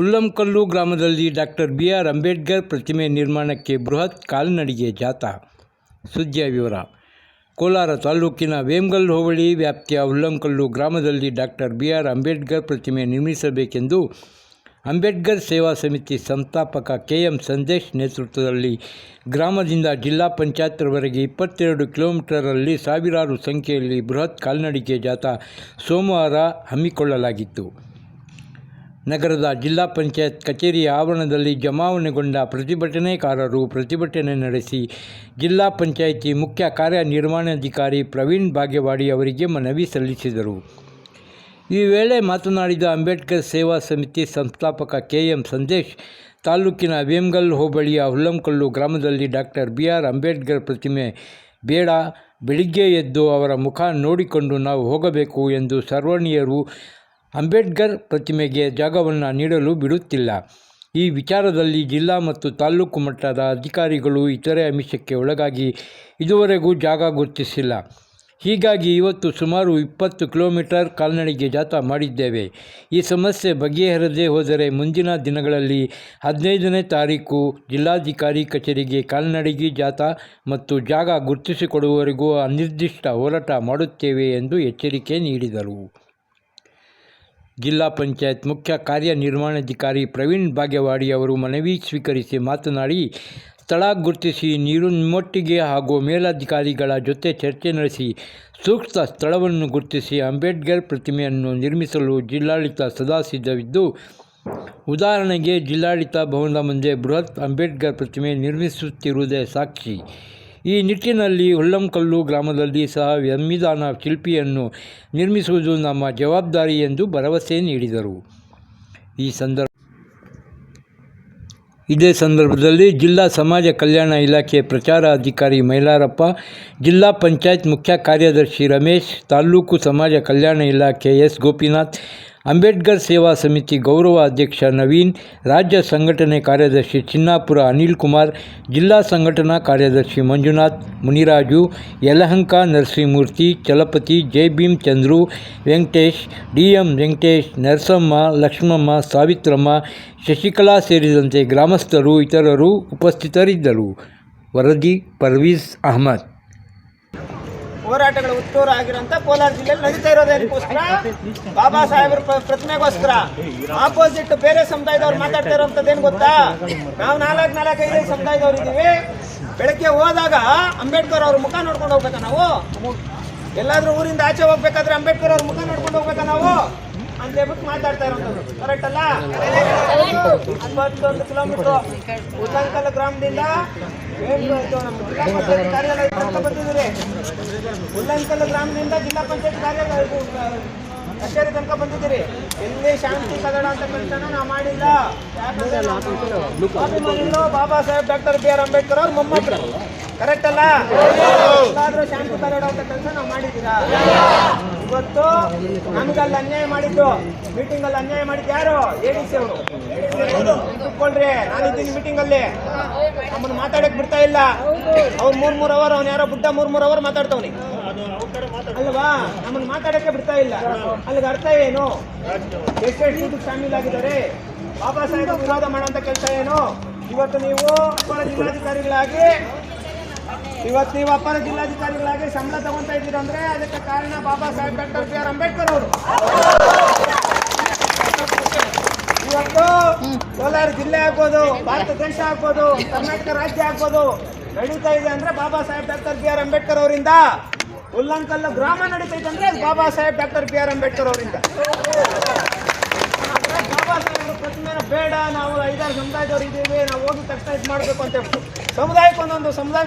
ಹುಲ್ಲಂಕಲ್ಲು ಗ್ರಾಮದಲ್ಲಿ doctor BR Ambedkar ಪ್ರತಿಮೆ ನಿರ್ಮಾಣಕ್ಕೆ ಬೃಹತ್ ಕಾಲ್ನಡಿಗೆ ಜಾಥಾ. ಸುದ್ದಿಯ ವಿವರ. ಕೋಲಾರ ತಾಲೂಕಿನ ವೇಮಗಲ್ ಹೋಬಳಿ ವ್ಯಾಪ್ತಿಯ ಹುಲ್ಲಂಕಲ್ಲು ಗ್ರಾಮದಲ್ಲಿ ಡಾಕ್ಟರ್ BR ಅಂಬೇಡ್ಕರ್ ಪ್ರತಿಮೆ ನಿರ್ಮಿಸಬೇಕೆಂದು ಅಂಬೇಡ್ಕರ್ ಸೇವಾ ಸಮಿತಿ ಸಂಸ್ಥಾಪಕ KM ಸಂದೇಶ್ ನೇತೃತ್ವದಲ್ಲಿ ಗ್ರಾಮದಿಂದ ಜಿಲ್ಲಾ ಪಂಚಾಯತ್ವರೆಗೆ 22 ಕಿಲೋಮೀಟರಲ್ಲಿ ಸಾವಿರಾರು ಸಂಖ್ಯೆಯಲ್ಲಿ ಬೃಹತ್ ಕಾಲ್ನಡಿಗೆ ಜಾಥಾ ಸೋಮವಾರ ಹಮ್ಮಿಕೊಳ್ಳಲಾಗಿತ್ತು. ನಗರದ ಜಿಲ್ಲಾ ಪಂಚಾಯತ್ ಕಚೇರಿಯ ಆವರಣದಲ್ಲಿ ಜಮಾವಣೆಗೊಂಡ ಪ್ರತಿಭಟನಾಕಾರರು ಪ್ರತಿಭಟನೆ ನಡೆಸಿ ಜಿಲ್ಲಾ ಪಂಚಾಯಿತಿ ಮುಖ್ಯ ಕಾರ್ಯನಿರ್ವಹಣಾಧಿಕಾರಿ ಪ್ರವೀಣ್ ಭಾಗ್ಯವಾಡಿ ಅವರಿಗೆ ಮನವಿ ಸಲ್ಲಿಸಿದರು. ಈ ವೇಳೆ ಮಾತನಾಡಿದ ಅಂಬೇಡ್ಕರ್ ಸೇವಾ ಸಮಿತಿ ಸಂಸ್ಥಾಪಕ KM ಸಂದೇಶ್, ತಾಲೂಕಿನ ವೇಮಗಲ್ ಹೋಬಳಿಯ ಹುಲ್ಲಂಕಲ್ಲು ಗ್ರಾಮದಲ್ಲಿ ಡಾಕ್ಟರ್ BR ಅಂಬೇಡ್ಕರ್ ಪ್ರತಿಮೆ ಬೇಡ, ಬೆಳಿಗ್ಗೆ ಎದ್ದು ಅವರ ಮುಖ ನೋಡಿಕೊಂಡು ನಾವು ಹೋಗಬೇಕು ಎಂದು ಸರ್ವರ್ಣೀಯರು ಅಂಬೇಡ್ಕರ್ ಪ್ರತಿಮೆಗೆ ಜಾಗವನ್ನು ನೀಡಲು ಬಿಡುತ್ತಿಲ್ಲ. ಈ ವಿಚಾರದಲ್ಲಿ ಜಿಲ್ಲಾ ಮತ್ತು ತಾಲೂಕು ಮಟ್ಟದ ಅಧಿಕಾರಿಗಳು ಇತರೆ ಆಮಿಷಕ್ಕೆ ಒಳಗಾಗಿ ಇದುವರೆಗೂ ಜಾಗ ಗುರುತಿಸಿಲ್ಲ. ಹೀಗಾಗಿ ಇವತ್ತು ಸುಮಾರು 20 ಕಿಲೋಮೀಟರ್ ಕಾಲ್ನಡಿಗೆ ಜಾಥಾ ಮಾಡಿದ್ದೇವೆ. ಈ ಸಮಸ್ಯೆ ಬಗೆಹರದೇ ಹೋದರೆ ಮುಂದಿನ ದಿನಗಳಲ್ಲಿ 15ನೇ ತಾರೀಕು ಜಿಲ್ಲಾಧಿಕಾರಿ ಕಚೇರಿಗೆ ಕಾಲ್ನಡಿಗೆ ಜಾಥಾ ಮತ್ತು ಜಾಗ ಗುರುತಿಸಿಕೊಡುವವರೆಗೂ ಅನಿರ್ದಿಷ್ಟ ಹೋರಾಟ ಮಾಡುತ್ತೇವೆ ಎಂದು ಎಚ್ಚರಿಕೆ ನೀಡಿದರು. ಜಿಲ್ಲಾ ಪಂಚಾಯತ್ ಮುಖ್ಯ ಕಾರ್ಯನಿರ್ವಹಣಾಧಿಕಾರಿ ಪ್ರವೀಣ್ ಭಾಗ್ಯವಾಡಿ ಅವರು ಮನವಿ ಸ್ವೀಕರಿಸಿ ಮಾತನಾಡಿ, ಸ್ಥಳ ಗುರುತಿಸಿ ನಿಮ್ಮೊಟ್ಟಿಗೆ ಹಾಗೂ ಮೇಲಧಿಕಾರಿಗಳ ಜೊತೆ ಚರ್ಚೆ ನಡೆಸಿ ಸೂಕ್ತ ಸ್ಥಳವನ್ನು ಗುರುತಿಸಿ ಅಂಬೇಡ್ಕರ್ ಪ್ರತಿಮೆಯನ್ನು ನಿರ್ಮಿಸಲು ಜಿಲ್ಲಾಡಳಿತ ಸದಾ ಸಿದ್ಧವಿದ್ದು, ಉದಾಹರಣೆಗೆ ಜಿಲ್ಲಾಡಳಿತ ಭವನದ ಮುಂದೆ ಬೃಹತ್ ಅಂಬೇಡ್ಕರ್ ಪ್ರತಿಮೆ ನಿರ್ಮಿಸುತ್ತಿರುವುದೇ ಸಾಕ್ಷಿ. ಈ ನಿಟ್ಟಿನಲ್ಲಿ ಹುಲ್ಲಂಕಲ್ಲು ಗ್ರಾಮದಲ್ಲಿ ಸಹ ಸಂವಿಧಾನ ಶಿಲ್ಪಿಯನ್ನು ನಿರ್ಮಿಸುವುದು ನಮ್ಮ ಜವಾಬ್ದಾರಿ ಎಂದು ಭರವಸೆ ನೀಡಿದರು. ಇದೇ ಸಂದರ್ಭದಲ್ಲಿ ಜಿಲ್ಲಾ ಸಮಾಜ ಕಲ್ಯಾಣ ಇಲಾಖೆ ಪ್ರಚಾರ ಅಧಿಕಾರಿ ಮೈಲಾರಪ್ಪ, ಜಿಲ್ಲಾ ಪಂಚಾಯತ್ ಮುಖ್ಯ ಕಾರ್ಯದರ್ಶಿ ರಮೇಶ್, ತಾಲೂಕು ಸಮಾಜ ಕಲ್ಯಾಣ ಇಲಾಖೆ S. ಗೋಪಿನಾಥ್, ಅಂಬೇಡ್ಕರ್ ಸೇವಾ ಸಮಿತಿ ಗೌರವ ಅಧ್ಯಕ್ಷ ನವೀನ್, ರಾಜ್ಯ ಸಂಘಟನೆ ಕಾರ್ಯದರ್ಶಿ ಚಿನ್ನಾಪುರ ಅನಿಲ್ ಕುಮಾರ್, ಜಿಲ್ಲಾ ಸಂಘಟನಾ ಕಾರ್ಯದರ್ಶಿ ಮಂಜುನಾಥ್, ಮುನಿರಾಜು, ಯಲಹಂಕ ನರಸಿಂಹಮೂರ್ತಿ, ಚಲಪತಿ, ಜೈಭೀಮ್ ಚಂದ್ರು, ವೆಂಕಟೇಶ್, DM ವೆಂಕಟೇಶ್, ನರಸಮ್ಮ, ಲಕ್ಷ್ಮಮ್ಮ, ಸಾವಿತ್ರಮ್ಮ, ಶಶಿಕಲಾ ಸೇರಿದಂತೆ ಗ್ರಾಮಸ್ಥರು ಇತರರು ಉಪಸ್ಥಿತರಿದ್ದರು. ವರದಿ ಪರ್ವೀಸ್ ಅಹಮದ್. ಹೋರಾಟಗಳ ಉತ್ತೂರು ಆಗಿರೋಂಥ ಕೋಲಾರ ಜಿಲ್ಲೆಯಲ್ಲಿ ನಡೀತಾ ಇರೋದಕ್ಕೋಸ್ಕರ ಬಾಬಾ ಸಾಹೇಬ್ರ ಪ್ರತಿಮೆಗೋಸ್ಕರ ಆಪೋಸಿಟ್ ಬೇರೆ ಸಮುದಾಯದವ್ರು ಮಾತಾಡ್ತಾ ಇರೋಂಥದ್ದೇನು ಗೊತ್ತಾ? ನಾವು 4-5 ಸಮುದಾಯದವ್ರು ಇದ್ದೀವಿ. ಬೆಳಗ್ಗೆ ಹೋದಾಗ ಅಂಬೇಡ್ಕರ್ ಅವ್ರ ಮುಖ ನೋಡ್ಕೊಂಡು ಹೋಗ್ಬೇಕಾ ನಾವು? ಎಲ್ಲಾದ್ರೂ ಊರಿಂದ ಆಚೆ ಹೋಗ್ಬೇಕಾದ್ರೆ ಅಂಬೇಡ್ಕರ್ ಅವ್ರ ಮುಖ ನೋಡ್ಕೊಂಡು ಹೋಗ್ಬೇಕಾ ನಾವು ಅಂತ ಹೇಳ್ಬಿಟ್ಟು ಮಾತಾಡ್ತಾ ಇರೋದು ಕರೆಕ್ಟ್ ಅಲ್ಲ? 21 ಕಿಲೋಮೀಟರ್ ಹುಲ್ಲಂಕಲ್ ಗ್ರಾಮದಿಂದ ನಮ್ಮ ಜಿಲ್ಲಾ ಪಂಚಾಯತ್ ಕಾರ್ಯಾಲಯ ತನಕ ಬಂದಿದ್ದೀರಿ. ಹುಲ್ಲಂಕಲ್ ಗ್ರಾಮದಿಂದ ಜಿಲ್ಲಾ ಪಂಚಾಯತ್ ಕಾರ್ಯಾಲಯ ಕಚೇರಿ ತನಕ ಬಂದಿದ್ದೀರಿ. ಎಲ್ಲಿ ಶಾಂತಿ ಕದಡ ಅಂತ ಕೆಲಸನ ನಾವು ಮಾಡಿಲ್ಲ. ಯಾಕಂದ್ರೆ ಬಾಬಾ ಸಾಹೇಬ್ ಡಾಕ್ಟರ್ BR ಅಂಬೇಡ್ಕರ್ ಅವ್ರ ಮೊಮ್ಮಕ್ಕಳು ಕರೆಕ್ಟ್ ಅಲ್ಲ? ಎಲ್ಲಾದ್ರೂ ಶಾಂತಿ ಕದಡ ಅಂತ ಕೆಲಸ ನಾವು ಮಾಡಿದ್ದೀರಾ? ಇವತ್ತು ನಮಗಲ್ಲಿ ಅನ್ಯಾಯ ಮಾಡಿದ್ದು, ಮೀಟಿಂಗ್ ಅಲ್ಲಿ ಅನ್ಯಾಯ ಮಾಡಿದ್ದು ಯಾರು? ADC ಅವರು. ಕುತ್ಕೊಳ್ರಿ, ನಾನಿದ್ದೀನಿ ಮೀಟಿಂಗ್ ಅಲ್ಲಿ. ನಮ್ಮನ್ನು ಮಾತಾಡಕ್ ಬಿಡ್ತಾ ಇಲ್ಲ. ಅವ್ರು 3 ಅವರ್, ಅವ್ನು ಯಾರೋ ಬುದ್ಧ 3 ಅವರ್ ಮಾತಾಡ್ತವ್ನಿ ಅಲ್ವಾ? ನಮ್ಮನ್ನು ಮಾತಾಡಕ್ಕೆ ಬಿಡ್ತಾ ಇಲ್ಲ. ಅಲ್ಲಿಗೆ ಅರ್ಥ ಏನು? ಎಷ್ಟು ಶಾಮೀಲಾಗಿದ್ದಾರೆ? ಬಾಬಾ ಸಾಹೇಬ್ ವಿರೋಧ ಮಾಡೋಂಥ ಕೆಲಸ ಏನು? ಇವತ್ತು ನೀವು ಅಪರ ಜಿಲ್ಲಾಧಿಕಾರಿಗಳಾಗಿ ಸಂಬಳ ತಗೊಂತಾ ಇದ್ದೀರ ಅಂದ್ರೆ ಅದಕ್ಕೆ ಕಾರಣ ಬಾಬಾ ಸಾಹೇಬ್ ಡಾಕ್ಟರ್ BR ಅಂಬೇಡ್ಕರ್ ಅವರು. ಇವತ್ತು ಕೋಲಾರ ಜಿಲ್ಲೆ ಆಗ್ಬೋದು, ಭಾರತ ದೇಶ ಆಗ್ಬೋದು, ಕರ್ನಾಟಕ ರಾಜ್ಯ ಆಗ್ಬೋದು ನಡೀತಾ ಇದೆ ಅಂದ್ರೆ ಬಾಬಾ ಸಾಹೇಬ್ ಡಾಕ್ಟರ್ BR ಅಂಬೇಡ್ಕರ್ ಅವರಿಂದ. ಹುಲ್ಲಂಕಲ್ಲು ಗ್ರಾಮ ನಡೀತಾ ಇದೆ ಅಂದ್ರೆ ಬಾಬಾ ಸಾಹೇಬ್ ಡಾಕ್ಟರ್ BR ಅಂಬೇಡ್ಕರ್ ಅವರಿಂದ. ಬಾಬಾ ಸಾಹೇಬ್ ಪ್ರತಿಮೆನ ಬೇಡ, ನಾವು 5-6 ಸಮುದಾಯದವ್ರು ಇದ್ದೀವಿ, ನಾವು ಹೋಗಿ ತಕ್ಷಣ ಇದು ಮಾಡಬೇಕು ಅಂತ ಹೇಳ್ಬಿಟ್ಟು ಸಮುದಾಯಕ್ಕೆ ಒಂದೊಂದು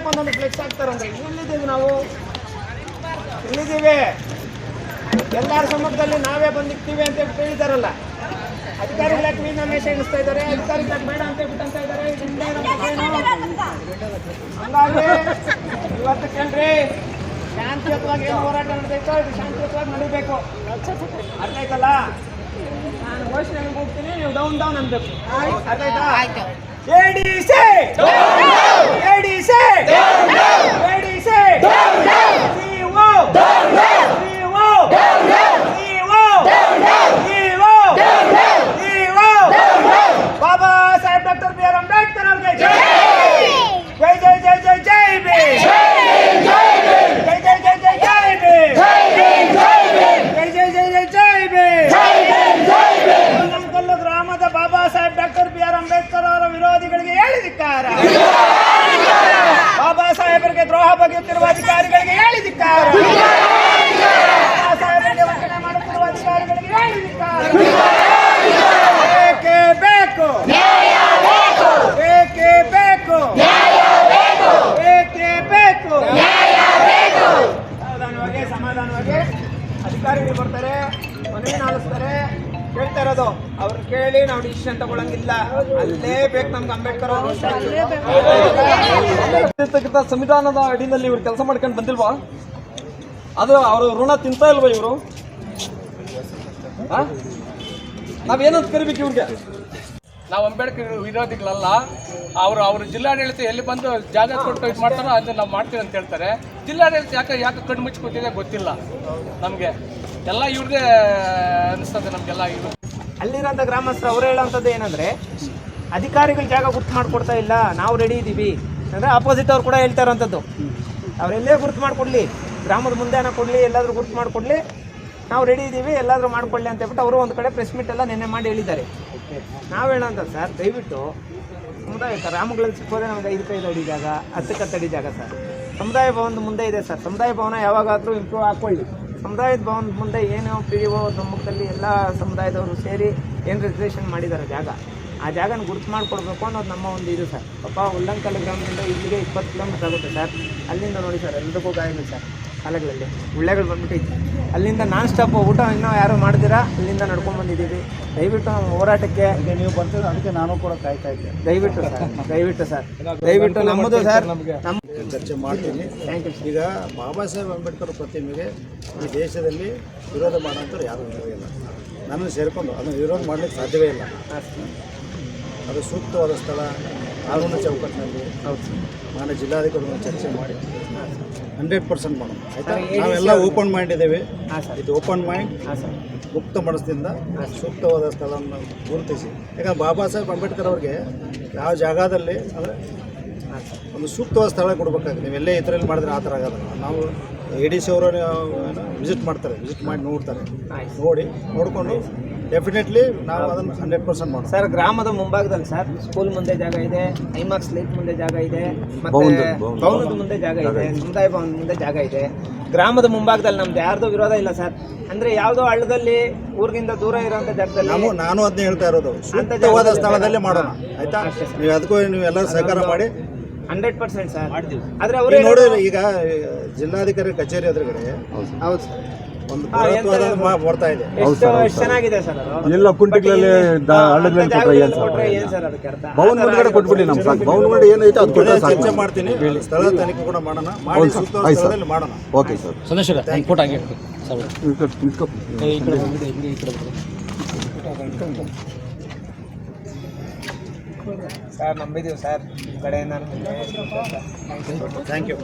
ಫ್ಲೆಕ್ಸ್ ಹಾಕ್ತಾರಂದ್ರೆ ಇಲ್ಲಿದ್ದೀವಿ ನಾವು, ಇಲ್ಲಿದ್ದೀವಿ. ಎಲ್ಲರ ಸಮ್ಮುಖದಲ್ಲಿ ನಾವೇ ಬಂದಿರ್ತೀವಿ ಅಂತ ಹೇಳಿದಾರಲ್ಲ, ಅಧಿಕಾರಿಗಳಾಗಿ ಮೀನಾಮೇಷ ಎಣಿಸ್ತಾ ಇದ್ದಾರೆ, ಅಧಿಕಾರಿಗಳಾಗಿ ಬೇಡ ಅಂತ ಹೇಳ್ಬಿಟ್ಟು ಅಂತ ಇದ್ದಾರೆ. ಹಂಗಾಗಿ ಇವತ್ತು ಕೇಳ್ರಿ, ಶಾಂತಿಯುತವಾಗಿ ಏನು ಹೋರಾಟ ನಡೆದೈತೋ ಇದು ಶಾಂತಿಯುತವಾಗಿ ನಡೀಬೇಕು. ಅರ್ಥ ಆಯ್ತಲ್ಲ? ನಾನು ಘೋಷಣೆ ಹೋಗ್ತೀನಿ, ನೀವು ಡೌನ್ ಅನ್ಬೇಕು. ಅರ್ಥ ಆಯ್ತಾ? ADC ನಾವು ಡಿಸಿಷನ್ ತಗೊಳಂಗಿಲ್ಲ. ಅಲ್ಲೇ ಬೇಕು ನಮ್ಗೆ ಅಂಬೇಡ್ಕರ್ ಅವರು ಸಂವಿಧಾನದ ಅಡಿನಲ್ಲಿ ಇವ್ರು ಕೆಲಸ ಮಾಡ್ಕೊಂಡು ಬಂದಿಲ್ವಾ? ಅದು ಅವರು ಋಣ ತಿಂತಾ ಇಲ್ವಾ ಇವರು? ನಾವೇನಂತ ಕರಿಬೇಕು ಇವ್ರಿಗೆ? ನಾವು ಅಂಬೇಡ್ಕರ್ ವಿರೋಧಿಗಳಲ್ಲ. ಅವ್ರ ಜಿಲ್ಲಾಡಳಿತ ಎಲ್ಲಿ ಬಂದು ಜಾಗ ಕೊಟ್ಟು ಇದು ಮಾಡ್ತಾರೋ ಅದನ್ನ ನಾವು ಮಾಡ್ತೀವಿ ಅಂತ ಹೇಳ್ತಾರೆ. ಜಿಲ್ಲಾಡಳಿತ ಯಾಕೆ ಕಣ್ಣು ಮುಚ್ಚಿ ಕೂತಿದೆ ಗೊತ್ತಿಲ್ಲ ನಮಗೆ. ಎಲ್ಲ ಇವ್ರಿಗೆ ಅನಿಸ್ತದೆ ನಮಗೆಲ್ಲ. ಇವರು ಅಲ್ಲಿರೋಂಥ ಗ್ರಾಮಸ್ಥರು ಅವ್ರು ಹೇಳೋಂಥದ್ದು ಏನಂದರೆ, ಅಧಿಕಾರಿಗಳು ಜಾಗ ಗುರ್ತು ಮಾಡಿಕೊಡ್ತಾ ಇಲ್ಲ, ನಾವು ರೆಡಿ ಇದ್ದೀವಿ ಅಂದರೆ ಆಪೋಸಿಟ್ ಅವ್ರು ಕೂಡ ಹೇಳ್ತಾ ಇರೋಂಥದ್ದು. ಅವರೆಲ್ಲೇ ಗುರ್ತು ಮಾಡಿಕೊಡ್ಲಿ, ಗ್ರಾಮದ ಮುಂದೆನ ಕೊಡಲಿ, ಎಲ್ಲಾದರೂ ಗುರ್ತು ಮಾಡಿಕೊಡ್ಲಿ, ನಾವು ರೆಡಿ ಇದ್ದೀವಿ, ಎಲ್ಲಾದರೂ ಮಾಡಿಕೊಳ್ಳಿ ಅಂತ ಹೇಳ್ಬಿಟ್ಟು ಅವರು ಒಂದು ಕಡೆ ಪ್ರೆಸ್ ಮೀಟ್ ಎಲ್ಲ ನೆನ್ನೆ ಮಾಡಿ ಹೇಳಿದ್ದಾರೆ. ನಾವು ಹೇಳೋಂಥದ್ದು ಸರ್, ದಯವಿಟ್ಟು ಸಮುದಾಯ ಗ್ರಾಮಗಳಲ್ಲಿ ಸಿಕ್ಕೋದೇ ನಮಗೆ 5 ಅಡಿ ಜಾಗ, 10 ಅಡಿ ಜಾಗ ಸರ್. ಸಮುದಾಯ ಭವನದ ಮುಂದೆ ಇದೆ ಸರ್. ಸಮುದಾಯ ಭವನ ಯಾವಾಗಾದರೂ ಇಂಪ್ರೂವ್ ಹಾಕ್ಕೊಳ್ಳಿ. ಸಮುದಾಯದ ಭವನದ ಮುಂದೆ ಏನು PDO ಸಮ್ಮುಖದಲ್ಲಿ ಎಲ್ಲ ಸಮುದಾಯದವರು ಸೇರಿ ಏನು ರಿಸರ್ವೇಷನ್ ಮಾಡಿದ್ದಾರೆ ಜಾಗ, ಆ ಜಾಗನ ಗುರ್ತು ಮಾಡಿಕೊಡ್ಬೇಕು ಅನ್ನೋದು ನಮ್ಮ ಒಂದು ಇದು ಸರ್. ಪಾಪ ಉಲ್ಲಂಕಲ್ ಗ್ರಾಮದಿಂದ ಇಲ್ಲಿಗೆ 20 ಕಿಲೋಮೀಟರ್ ಆಗುತ್ತೆ ಸರ್. ಅಲ್ಲಿಂದ ನೋಡಿ ಸರ್, ಎಲ್ಲದಕ್ಕೂ ಗಾಯಗಳು ಸರ್, ಕಾಲಗಳಲ್ಲಿ ಉಳ್ಳೆಗಳು ಬಂದ್ಬಿಟ್ಟಿತ್ತು. ಅಲ್ಲಿಂದ ನಾನ್ ಸ್ಟಾಪ್ ಊಟ ಇನ್ನೂ ಯಾರು ಮಾಡ್ತೀರಾ, ಅಲ್ಲಿಂದ ನಡ್ಕೊಂಡು ಬಂದಿದ್ದೀವಿ. ದಯವಿಟ್ಟು ನಮ್ಮ ಹೋರಾಟಕ್ಕೆ ನೀವು ಬರ್ತೀರ, ಅದಕ್ಕೆ ನಾನು ಕೂಡ ಕಾಯ್ತಾ ಇದ್ದೆ. ದಯವಿಟ್ಟು ಸರ್ ದಯವಿಟ್ಟು ನಮ್ಮದು ಸರ್, ನಮ್ಮ ಚರ್ಚೆ ಮಾಡ್ತೀನಿ. Thank you. ಈಗ ಬಾಬಾ ಸಾಹೇಬ್ ಅಂಬೇಡ್ಕರ್ ಪ್ರತಿಮೆಗೆ ಈ ದೇಶದಲ್ಲಿ ವಿರೋಧ ಮಾಡೋಂಥವ್ರು ಯಾರೂ ಇರೋದಿಲ್ಲ. ನನ್ನನ್ನು ಸೇರಿಕೊಂಡು ಅದನ್ನು ವಿರೋಧ ಮಾಡಲಿಕ್ಕೆ ಸಾಧ್ಯವೇ ಇಲ್ಲ. ಅದು ಸೂಕ್ತವಾದ ಸ್ಥಳ, ಕಾನೂನು ಚೌಕಟ್ಟಿನಲ್ಲಿ ನಾನು ಜಿಲ್ಲಾಧಿಕಾರಿಗಳನ್ನು ಚರ್ಚೆ ಮಾಡಿ 100% ಮಾಡೋಣ, ಆಯಿತಾ? ನಾವೆಲ್ಲ ಓಪನ್ ಮೈಂಡ್ ಇದ್ದೇವೆ. ಇದು ಓಪನ್ ಮೈಂಡ್, ಮುಕ್ತ ಮನಸ್ಸಿನಿಂದ ಸೂಕ್ತವಾದ ಸ್ಥಳವನ್ನು ಗುರುತಿಸಿ. ಯಾಕಂದ್ರೆ ಬಾಬಾ ಸಾಹೇಬ್ ಅಂಬೇಡ್ಕರ್ ಅವ್ರಿಗೆ ಯಾವ ಜಾಗದಲ್ಲಿ ಅಂದರೆ ಒಂದು ಸೂಕ್ತವಾದ ಸ್ಥಳ ಕೊಡಬೇಕಾಗುತ್ತೆ. ನೀವೆಲ್ಲೇ ಇದರಲ್ಲಿ ಮಾಡಿದ್ರೆ ಆ ಥರ ಆಗೋದಲ್ಲ. ನಾವು ADC ಅವರು ವಿಸಿಟ್ ಮಾಡ್ತಾರೆ, ವಿಸಿಟ್ ಮಾಡಿ ನೋಡ್ತಾರೆ, ನೋಡಿಕೊಂಡು ಡೆಫಿನೆಟ್ಲಿ ನಾವು ಅದನ್ನು 100% ಮಾಡೋಣ ಸರ್. ಗ್ರಾಮದ ಮುಂಭಾಗದಲ್ಲಿ ಸರ್ ಸ್ಕೂಲ್ ಮುಂದೆ ಜಾಗ ಇದೆ, ಐಮಾಕ್ಸ್ ಲೈಟ್ ಮುಂದೆ ಜಾಗ ಇದೆ, ಮತ್ತೆ ಭವನದ ಮುಂದೆ ಜಾಗ ಇದೆ, ಸಮುದಾಯ ಭವನದ ಮುಂದೆ ಜಾಗ ಇದೆ. ಗ್ರಾಮದ ಮುಂಭಾಗದಲ್ಲಿ ನಮ್ದು ಯಾರ್ದು ವಿರೋಧ ಇಲ್ಲ ಸರ್. ಅಂದ್ರೆ ಯಾವುದೋ ಹಳ್ಳದಲ್ಲಿ ಊರಿಗಿಂತ ದೂರ ಇರೋಂಥ ಜಾಗದಲ್ಲಿ ನಾನು ಅದನ್ನೇ ಹೇಳ್ತಾ ಇರೋದು, ಸೂಕ್ತವಾದ ಸ್ಥಳದಲ್ಲೇ ಮಾಡೋಣ, ಆಯ್ತಾ? ನೀವು ಅದಕ್ಕೂ ನೀವೆಲ್ಲರೂ ಸಹಕಾರ ಮಾಡಿ 100% ಸರ್ ಆದ್ರೆ ಅವರು ನೋಡಿ. ಈಗ ಜಿಲ್ಲಾಧಿಕಾರಿ ಕಚೇರಿ ಎದುರುಗಡೆ ಹೌದು ಸರ್ ಒಂದು ಬೃಹತ್ವಾದ ಬರ್ತಾ ಇದೆ. ಎಷ್ಟು ಚೆನ್ನಾಗಿದೆ ಸರ್ ಅದು. ಎಲ್ಲ ಕುಂಟಿಗಳಲ್ಲಿ ಕೊಟ್ರೆ ಏನ್ ಸರ್ ಅದಕ್ಕೆ ಅರ್ಥ? ಭವನ ಮುಂದ್ಗಡೆ ಕೊಟ್ಬಿಡಿ ನಮ್ಗೆ ಸಾಕು. ಭವನ ಮುಂದೆ ಏನೈತೆ ಅದು ಕೊಟ್ಟರೆ ಸಾಕು. ಚರ್ಚೆ ಮಾಡ್ತೀನಿ, ಸ್ಥಳ ತನಿಖೆ ಕೂಡ ಮಾಡೋಣ, ಮಾಡಿ ಸೂಕ್ತವಾದ ಸ್ಥಳದಲ್ಲಿ ಮಾಡೋಣ. Okay sir. ಸರ್ ನಂಬಿದೀವಿ ಸರ್, ಈ ಕಡೆಯಿಂದ ಥ್ಯಾಂಕ್ ಯು.